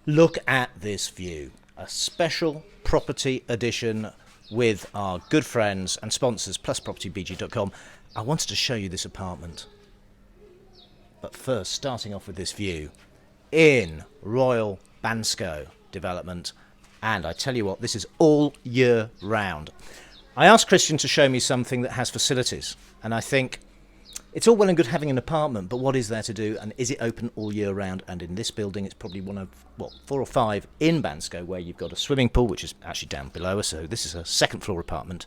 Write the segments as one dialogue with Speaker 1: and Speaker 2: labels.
Speaker 1: Look at this view. A special property edition with our good friends and sponsors, pluspropertybg.com. I wanted to show you this apartment. But first, starting off with this view in Royal Bansko development. And I tell you what, this is all year round. I asked Christian to show me something that has facilities. And I think it's all well and good having an apartment, but what is there to do, and is it open all year round? And in this building, it's probably one of, 4 or 5 in Bansko, where you've got a swimming pool, which is actually down below us, so this is a second floor apartment.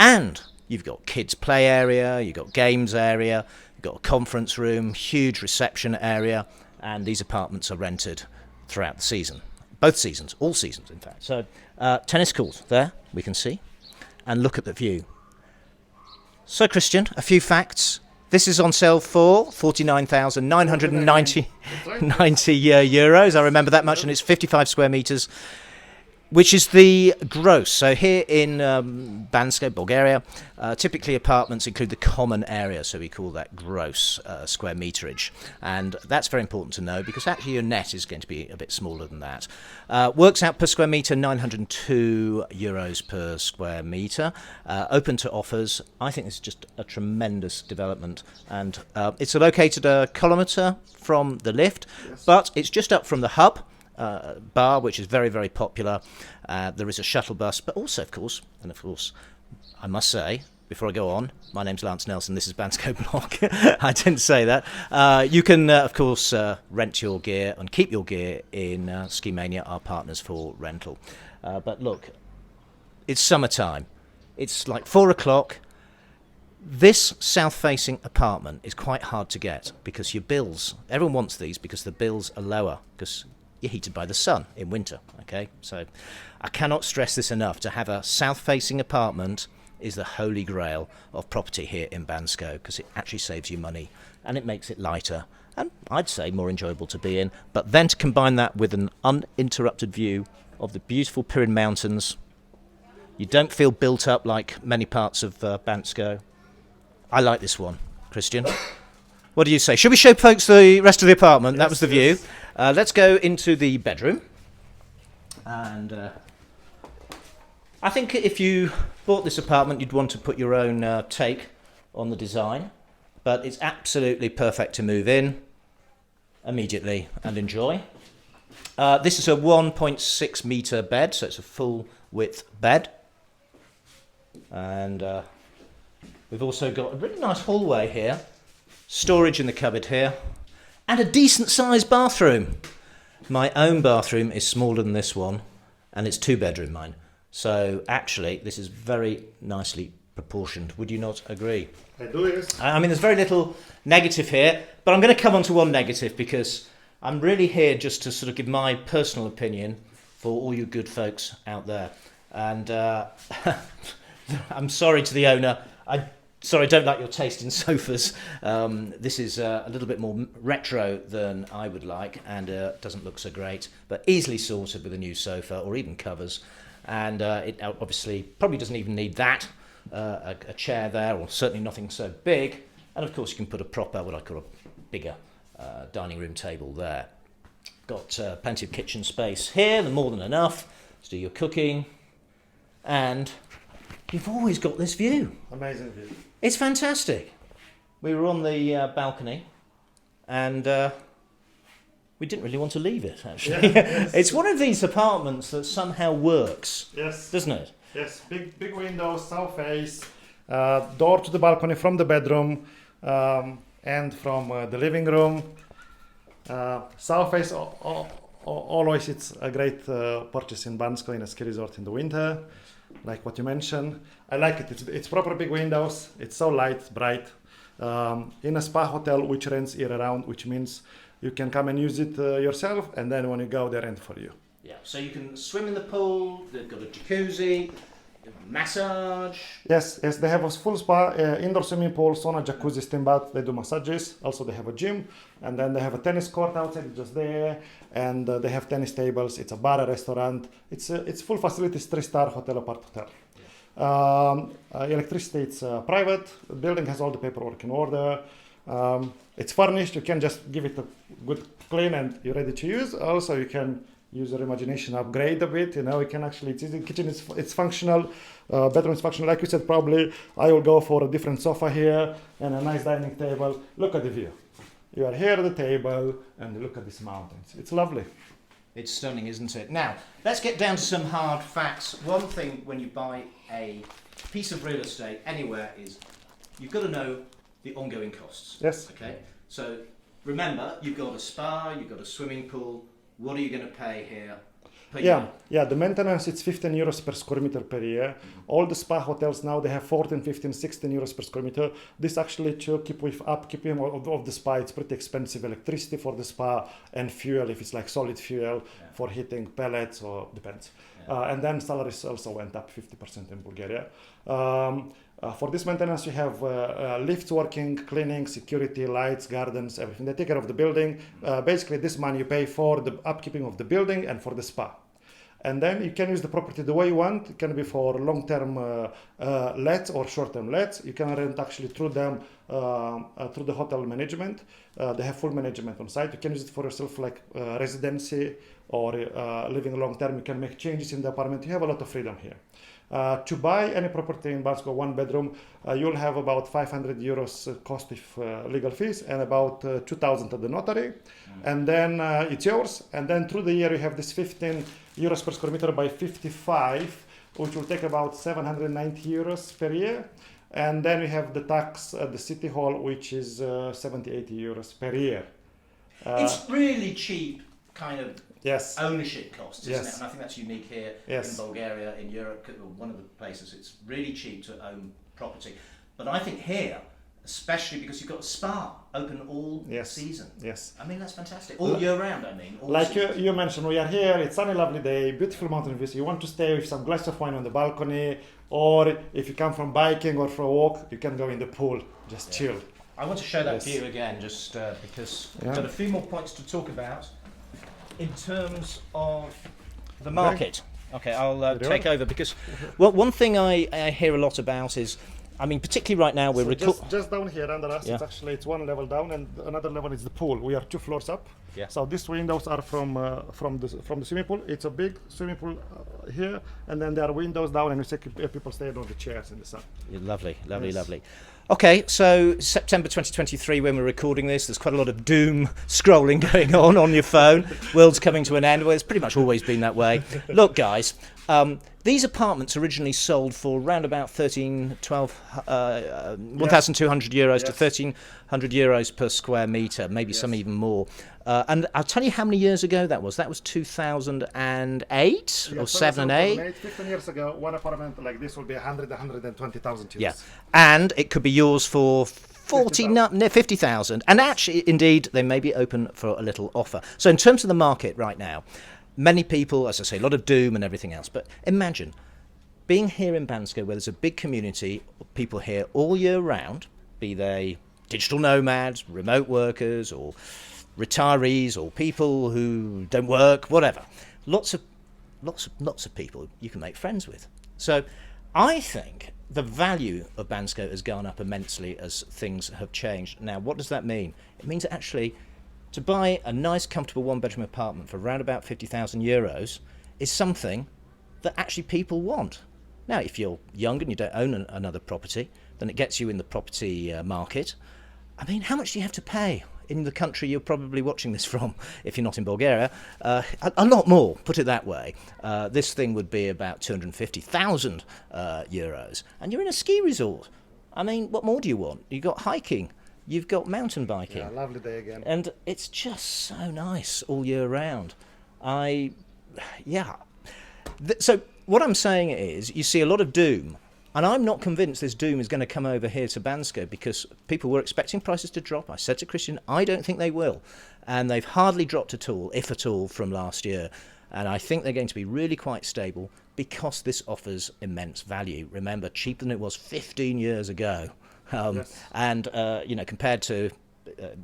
Speaker 1: And you've got kids' play area, you've got games area, you've got a conference room, huge reception area, and these apartments are rented throughout the season. Both seasons, all seasons, in fact. So tennis court there, we can see, and look at the view. So, Christian, a few facts. This is on sale for 49,990 euros. I remember that much, and it's 55 square metres, which is the gross. So here in Bansko, Bulgaria, typically apartments include the common area, so we call that gross square meterage. And that's very important to know, because actually your net is going to be a bit smaller than that. Works out per square metre, 902 euros per square metre. Open to offers. I think this is just a tremendous development. And it's located a kilometre from the lift, yes, but it's just up from the hub. Bar, which is very, very popular. There is a shuttle bus, but also, of course, I must say, before I go on, my name's Lance Nelson, this is Bansko Blog. I didn't say that. You can, of course, rent your gear and keep your gear in Ski Mania, our partners for rental. But look, it's summertime. It's like 4 o'clock. This south-facing apartment is quite hard to get because your bills, everyone wants these because the bills are lower, because you're heated by the sun in winter, okay? So I cannot stress this enough. To have a south-facing apartment is the holy grail of property here in Bansko, because it actually saves you money and it makes it lighter and I'd say more enjoyable to be in. But then to combine that with an uninterrupted view of the beautiful Pirin Mountains, you don't feel built up like many parts of Bansko. I like this one, Christian. What do you say? Should we show folks the rest of the apartment? Yes, that was the view. Let's go into the bedroom. And I think if you bought this apartment, you'd want to put your own take on the design. But it's absolutely perfect to move in immediately and enjoy. This is a 1.6 metre bed, so it's a full width bed. And we've also got a really nice hallway here. Storage in the cupboard here, and a decent sized bathroom. My own bathroom is smaller than this one, and it's 2-bedroom mine. So actually, this is very nicely proportioned. Would you not agree?
Speaker 2: I do, yes.
Speaker 1: I mean, there's very little negative here, but I'm going to come on to one negative because I'm really here just to sort of give my personal opinion for all you good folks out there. And I'm sorry to the owner. Sorry, I don't like your taste in sofas. This is a little bit more retro than I would like, and doesn't look so great, but easily sorted with a new sofa or even covers. And it obviously probably doesn't even need that, a chair there, or certainly nothing so big. And of course you can put a proper, what I call a bigger dining room table there. Got plenty of kitchen space here, more than enough to do your cooking. And you've always got this view.
Speaker 2: Amazing view.
Speaker 1: It's fantastic. We were on the balcony, and we didn't really want to leave it, actually.
Speaker 2: Yeah, yes.
Speaker 1: It's one of these apartments that somehow works,
Speaker 2: yes,
Speaker 1: doesn't it?
Speaker 2: Yes, big windows, south face, door to the balcony from the bedroom, and from the living room. South face, always it's a great purchase in Bansko, in a ski resort in the winter. Like what you mentioned, I like it. It's proper big windows. It's so light, bright. In a spa hotel which rents year round, which means you can come and use it yourself, and then when you go, they rent for you.
Speaker 1: Yeah. So you can swim in the pool. They've got a jacuzzi, massage.
Speaker 2: Yes. They have a full spa, indoor swimming pool, sauna, jacuzzi, steam bath. They do massages. Also, they have a gym, and then they have a tennis court outside, just there, and they have tennis tables. It's a bar, a restaurant. It's full facilities, 3-star hotel, apart hotel. Electricity, it's private. The building has all the paperwork in order. It's furnished. You can just give it a good clean and you're ready to use. Also, you can use your imagination, upgrade a bit. You know, you can actually, the kitchen is it's functional, bedroom is functional. Like you said, probably I will go for a different sofa here and a nice dining table. Look at the view. You are here at the table and look at these mountains. It's lovely.
Speaker 1: It's stunning, isn't it? Now, let's get down to some hard facts. One thing when you buy a piece of real estate anywhere is you've got to know the ongoing costs.
Speaker 2: Yes.
Speaker 1: Okay. So remember, you've got a spa, you've got a swimming pool. What are you going to pay here per year?
Speaker 2: Yeah, the maintenance, it's 15 euros per square meter per year. All the spa hotels now, they have 14, 15, 16 euros per square meter. This actually, to keep with upkeeping of the spa, it's pretty expensive. Electricity for the spa and fuel, if it's like solid fuel for heating, pellets, or depends. And then salaries also went up 50% in Bulgaria. For this maintenance, you have lifts working, cleaning, security, lights, gardens, everything. They take care of the building. Basically, this money you pay for the upkeeping of the building and for the spa. And then you can use the property the way you want. It can be for long-term lets or short-term lets. You can rent actually through them, through the hotel management. They have full management on site. You can use it for yourself like residency or living long-term. You can make changes in the apartment. You have a lot of freedom here. To buy any property in Bansko, one bedroom, you'll have about 500 euros cost of legal fees and about 2,000 at the notary. And then it's yours. And then through the year, you have this 15 euros per square meter by 55, which will take about 790 euros per year. And then we have the tax at the city hall, which is 70, 80 euros per year.
Speaker 1: It's really cheap kind of
Speaker 2: Yes.
Speaker 1: ownership costs, isn't
Speaker 2: Yes.
Speaker 1: it? And I think that's unique here
Speaker 2: Yes.
Speaker 1: in Bulgaria, in Europe, one of the places it's really cheap to own property. But I think here, especially because you've got a spa open all season.
Speaker 2: Yes.
Speaker 1: I mean, that's fantastic. All year round, I mean. All
Speaker 2: Like
Speaker 1: season.
Speaker 2: you mentioned, we are here, it's sunny, lovely day, beautiful mountain views. You want to stay with some glass of wine on the balcony, or if you come from biking or for a walk, you can go in the pool, just chill.
Speaker 1: I want to show that view again, just because we've got a few more points to talk about in terms of the market. Okay, I'll take over because, well, one thing I hear a lot about is, I mean, particularly right now we're
Speaker 2: just down here under us. It's one level down, and another level is the pool. We are 2 floors up.
Speaker 1: Yeah.
Speaker 2: So these windows are from the swimming pool. It's a big swimming pool here, and then there are windows down, and we see people staying on the chairs in the sun.
Speaker 1: Lovely. Okay, so September 2023, when we're recording this, there's quite a lot of doom scrolling going on your phone. World's coming to an end. Well, it's pretty much always been that way. Look, guys, these apartments originally sold for around about 1,200 euros to 1,300 euros per square metre, maybe some even more. And I'll tell you how many years ago that was. That was 2008 or 7 and 8.
Speaker 2: 15 years ago, one apartment like this will be 120,000 euros.
Speaker 1: Yeah, and it could be yours for 50,000. And actually, indeed, they may be open for a little offer. So in terms of the market right now, many people, as I say, a lot of doom and everything else. But imagine being here in Bansko, where there's a big community of people here all year round, be they digital nomads, remote workers, or retirees, or people who don't work, whatever. Lots of people you can make friends with. So I think the value of Bansko has gone up immensely as things have changed. Now, what does that mean? It means that actually to buy a nice, comfortable one-bedroom apartment for around about 50,000 euros is something that actually people want. Now, if you're young and you don't own another property, then it gets you in the property market. I mean, how much do you have to pay in the country you're probably watching this from, if you're not in Bulgaria? A lot more, put it that way. This thing would be about 250,000 euros. And you're in a ski resort. I mean, what more do you want? You've got hiking. You've got mountain biking.
Speaker 2: Yeah, lovely day again.
Speaker 1: And it's just so nice all year round. So what I'm saying is, you see a lot of doom. And I'm not convinced this doom is going to come over here to Bansko, because people were expecting prices to drop. I said to Christian, I don't think they will. And they've hardly dropped at all, if at all, from last year. And I think they're going to be really quite stable because this offers immense value. Remember, cheaper than it was 15 years ago. And, compared to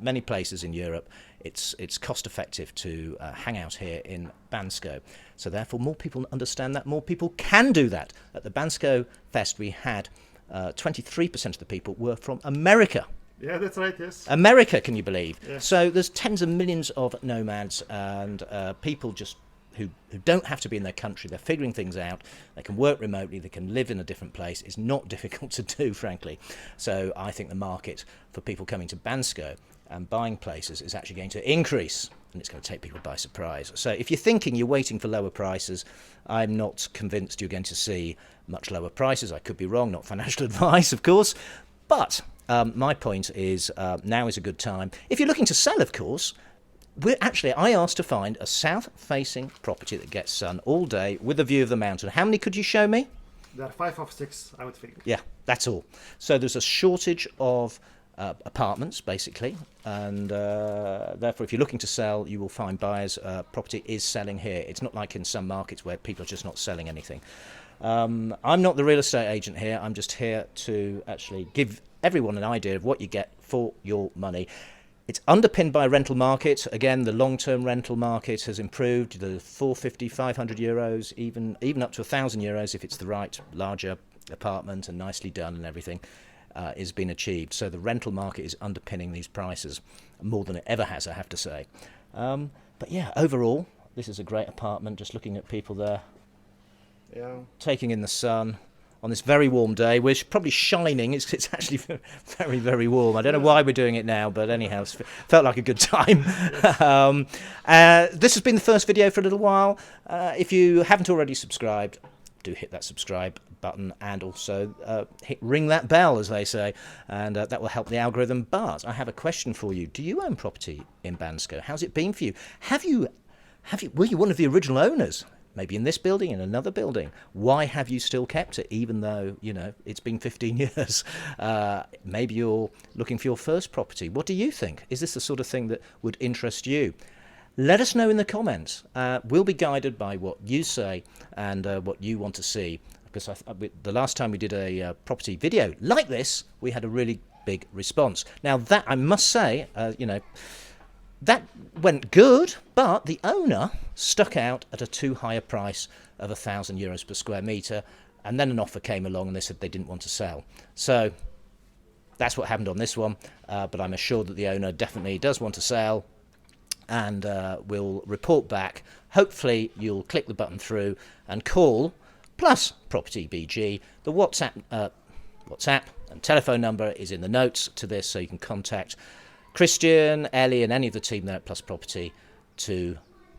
Speaker 1: many places in Europe, it's cost effective to hang out here in Bansko. So therefore, more people understand that, more people can do that. At the Bansko Fest, we had 23% of the people were from America.
Speaker 2: Yeah, that's right, yes.
Speaker 1: America, can you believe?
Speaker 2: Yes.
Speaker 1: So there's tens of millions of nomads and people just who don't have to be in their country. They're figuring things out. They can work remotely. They can live in a different place. It's not difficult to do, frankly. So I think the market for people coming to Bansko and buying places is actually going to increase, and it's going to take people by surprise. So if you're thinking you're waiting for lower prices, I'm not convinced you're going to see much lower prices. I could be wrong, not financial advice, of course. But my point is now is a good time. If you're looking to sell, of course, I asked to find a south-facing property that gets sun all day with a view of the mountain. How many could you show me?
Speaker 2: There are 5 of 6, I would think.
Speaker 1: Yeah, that's all. So there's a shortage of apartments, basically, and therefore if you're looking to sell, you will find buyers. Property is selling here. It's not like in some markets where people are just not selling anything. I'm not the real estate agent here. I'm just here to actually give everyone an idea of what you get for your money. It's underpinned by a rental market. Again, the long-term rental market has improved. The 450, 500 euros, even up to 1,000 euros if it's the right larger apartment and nicely done and everything, is being achieved. So the rental market is underpinning these prices more than it ever has, I have to say. But yeah, overall, this is a great apartment. Just looking at people there, taking in the sun on this very warm day. We're probably shining. It's actually very, very warm. I don't know why we're doing it now, but anyhow, it felt like a good time. This has been the first video for a little while. If you haven't already subscribed, do hit that subscribe button and also ring that bell, as they say, and that will help the algorithm. But I have a question for you. Do you own property in Bansko? How's it been for you? Were you one of the original owners? Maybe in this building, in another building. Why have you still kept it, even though, you know, it's been 15 years? Maybe you're looking for your first property. What do you think? Is this the sort of thing that would interest you? Let us know in the comments. We'll be guided by what you say and what you want to see. Because the last time we did a property video like this, we had a really big response. Now that, I must say, you know, that went good, but the owner stuck out at a too high a price of 1,000 euros per square metre, and then an offer came along and they said they didn't want to sell. So that's what happened on this one, but I'm assured that the owner definitely does want to sell, and we'll report back. Hopefully you'll click the button through and call Plus Property BG. The WhatsApp and telephone number is in the notes to this, so you can contact Christian, Ellie and any of the team there at Plus Property to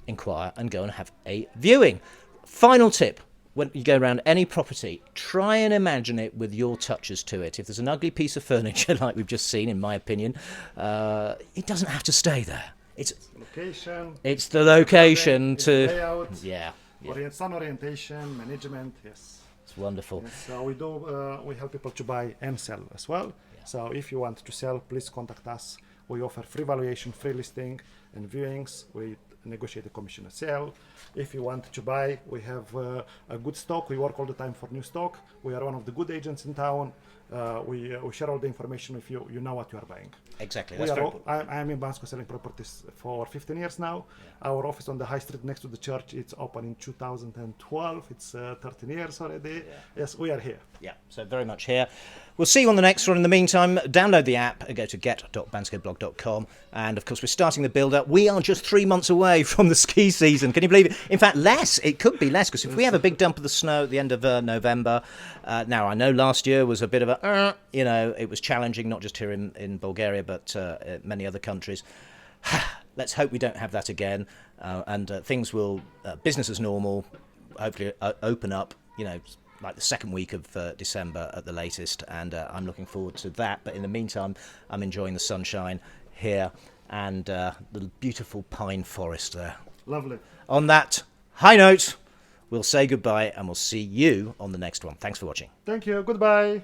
Speaker 1: inquire and go and have a viewing. Final tip, when you go around any property, try and imagine it with your touches to it. If there's an ugly piece of furniture like we've just seen, in my opinion, it doesn't have to stay there. It's
Speaker 2: location.
Speaker 1: It's the location
Speaker 2: it's
Speaker 1: to
Speaker 2: layout,
Speaker 1: yeah.
Speaker 2: sun orientation, management. Yes,
Speaker 1: it's wonderful.
Speaker 2: Yes, so we help people to buy and sell as well. Yeah. So if you want to sell, please contact us. We offer free valuation, free listing and viewings. We negotiate a commission a sale. If you want to buy, we have a good stock. We work all the time for new stock. We are one of the good agents in town. We share all the information with you. You know what you are buying.
Speaker 1: Exactly.
Speaker 2: I'm in Bansko selling properties for 15 years now. Yeah. Our office on the high street next to the church, it's open in 2012. It's 13 years already. Yeah. Yes, we are here.
Speaker 1: Yeah, so very much here. We'll see you on the next one. In the meantime, download the app and go to get.banskoblog.com. And of course, we're starting the build-up. We are just 3 months away from the ski season. Can you believe it? In fact, less. It could be less, because if we have a big dump of the snow at the end of November, now I know last year was a bit of a, you know, it was challenging, not just here in Bulgaria, but many other countries. Let's hope we don't have that again, and things will, business as normal, hopefully open up, you know, like the second week of December at the latest, and I'm looking forward to that. But in the meantime, I'm enjoying the sunshine here and the beautiful pine forest there.
Speaker 2: Lovely.
Speaker 1: On that high note, we'll say goodbye and we'll see you on the next one. Thanks for watching.
Speaker 2: Thank you. Goodbye.